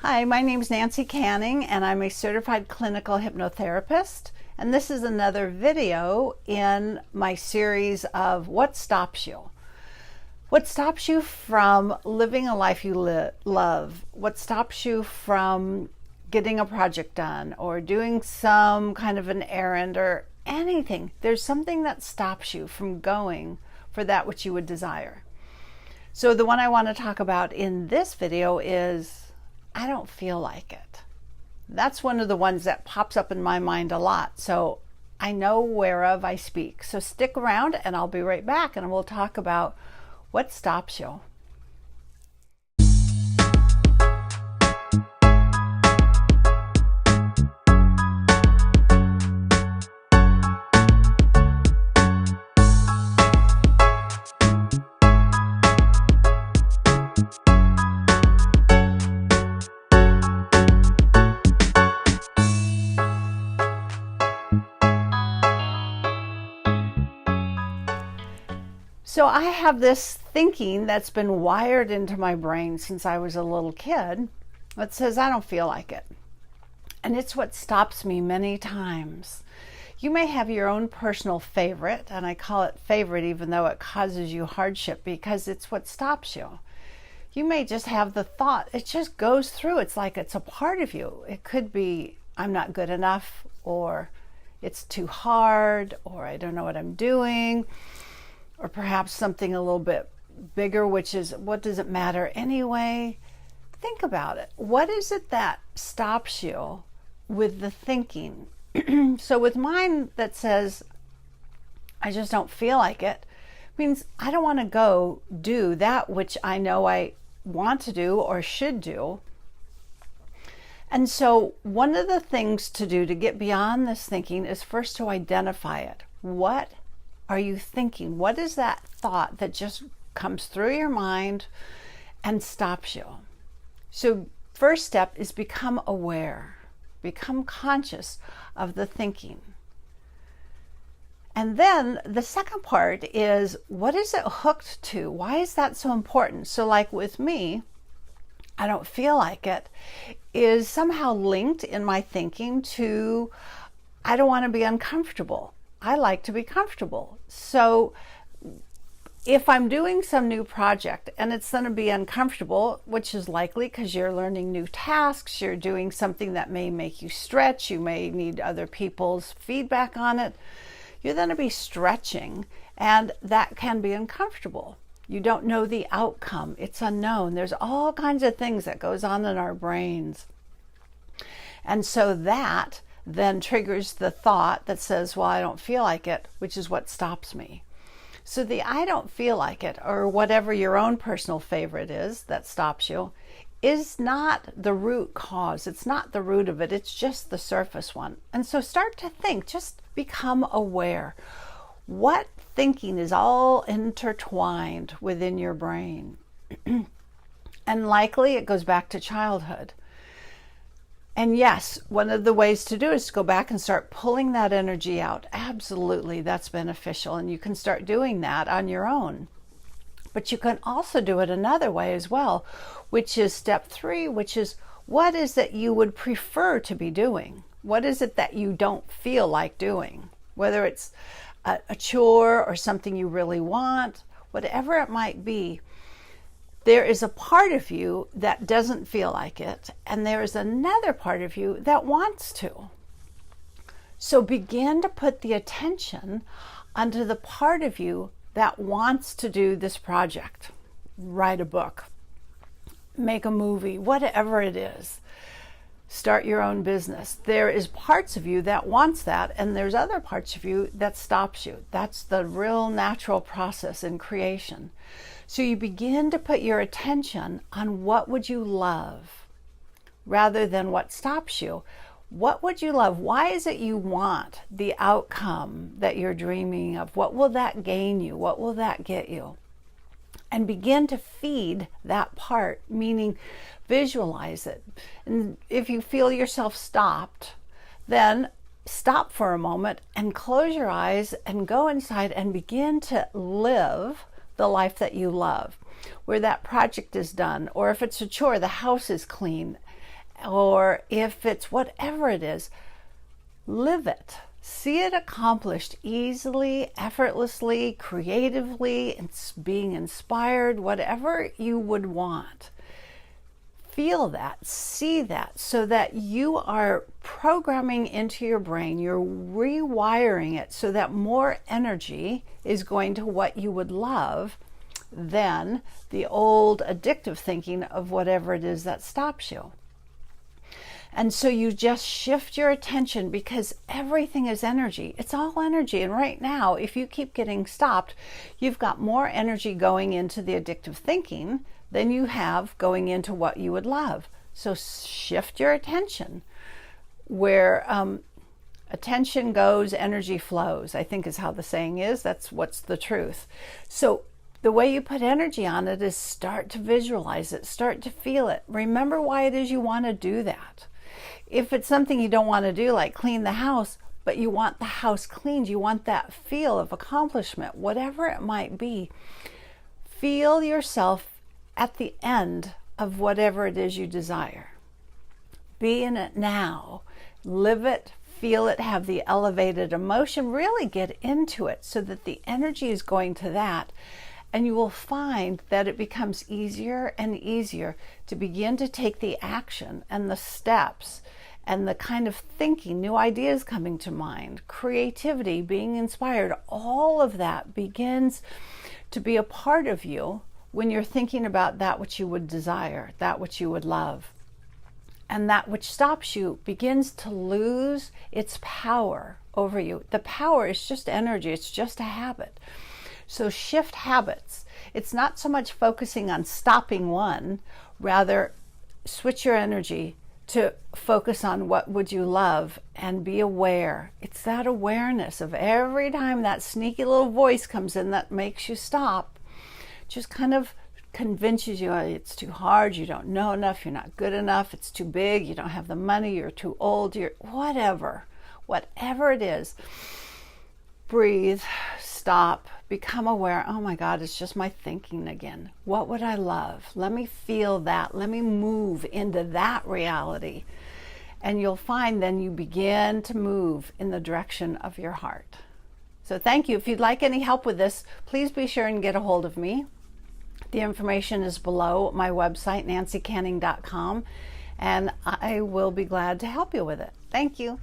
Hi, my name is Nancy Canning, and I'm a certified clinical hypnotherapist. And this is another video in my series of What Stops You? What stops you from living a life you love? What stops you from getting a project done or doing some kind of an errand or anything? There's something that stops you from going for that which you would desire. So the one I want to talk about in this video is I don't feel like it. That's one of the ones that pops up in my mind a lot. So I know whereof I speak. So stick around and I'll be right back and we'll talk about what stops you. So I have this thinking that's been wired into my brain since I was a little kid that says I don't feel like it. And it's what stops me many times. You may have your own personal favorite, and I call it favorite even though it causes you hardship because it's what stops you. You may just have the thought, it just goes through. It's like it's a part of you. It could be, I'm not good enough, or it's too hard, or I don't know what I'm doing. Or perhaps something a little bit bigger, which is, what does it matter anyway? Think about it. What is it that stops you with the thinking? So with mine that says, I just don't feel like it, means I don't want to go do that which I know I want to do or should do. And so one of the things to do to get beyond this thinking is first to identify it. What are you thinking? What is that thought that just comes through your mind and stops you? So first step is become aware, become conscious of the thinking. And then the second part is, what is it hooked to? Why is that so important? So like with me, I don't feel like it is somehow linked in my thinking to, I don't want to be uncomfortable. I like to be comfortable. So if I'm doing some new project and it's going to be uncomfortable, which is likely because you're learning new tasks, you're doing something that may make you stretch, you may need other people's feedback on it, you're going to be stretching, and that can be uncomfortable. You don't know the outcome. It's unknown. There's all kinds of things that goes on in our brains. And so that then triggers the thought that says, well, I don't feel like it, which is what stops me. So the I don't feel like it, or whatever your own personal favorite is that stops you, is not the root cause. It's not the root of it. It's just the surface one. And so start to think, just become aware. What thinking is all intertwined within your brain? And likely it goes back to childhood. And yes, one of the ways to do it is to go back and start pulling that energy out. Absolutely, that's beneficial. And you can start doing that on your own. But you can also do it another way as well, which is step 3, which is, what is it you would prefer to be doing? What is it that you don't feel like doing? Whether it's a chore or something you really want, whatever it might be. There is a part of you that doesn't feel like it, and there is another part of you that wants to. So begin to put the attention onto the part of you that wants to do this project. Write a book, make a movie, whatever it is. Start your own business. There is parts of you that wants that, and there's other parts of you that stops you. That's the real natural process in creation. So you begin to put your attention on what would you love rather than what stops you. What would you love? Why is it you want the outcome that you're dreaming of? What will that gain you? What will that get you? And begin to feed that part, meaning visualize it. And if you feel yourself stopped, then stop for a moment and close your eyes and go inside and begin to live the life that you love, where that project is done, or if it's a chore, the house is clean, or if it's whatever it is, live it. See it accomplished easily, effortlessly, creatively, it's being inspired, whatever you would want. Feel that, see that, so that you are programming into your brain, you're rewiring it so that more energy is going to what you would love than the old addictive thinking of whatever it is that stops you. And so you just shift your attention, because everything is energy. It's all energy. And right now, if you keep getting stopped, you've got more energy going into the addictive thinking than you have going into what you would love. So shift your attention. Where attention goes, energy flows, I think is how the saying is. That's what's the truth. So the way you put energy on it is start to visualize it, start to feel it. Remember why it is you want to do that. If it's something you don't want to do, like clean the house, but you want the house cleaned, you want that feel of accomplishment, whatever it might be, feel yourself at the end of whatever it is you desire. Be in it now. Live it, feel it, have the elevated emotion, really get into it so that the energy is going to that. And you will find that it becomes easier and easier to begin to take the action and the steps and the kind of thinking, new ideas coming to mind, creativity, being inspired. All of that begins to be a part of you when you're thinking about that which you would desire, that which you would love. And that which stops you begins to lose its power over you. The power is just energy. It's just a habit. So shift habits. It's not so much focusing on stopping one, rather switch your energy to focus on what would you love and be aware. It's that awareness of every time that sneaky little voice comes in that makes you stop, just kind of convinces you it's too hard, you don't know enough, you're not good enough, it's too big, you don't have the money, you're too old, you're whatever it is. Breathe, stop, become aware. Oh my God, it's just my thinking again. What would I love? Let me feel that. Let me move into that reality. And you'll find then you begin to move in the direction of your heart. So thank you. If you'd like any help with this, please be sure and get a hold of me. The information is below my website, nancycanning.com, and I will be glad to help you with it. Thank you.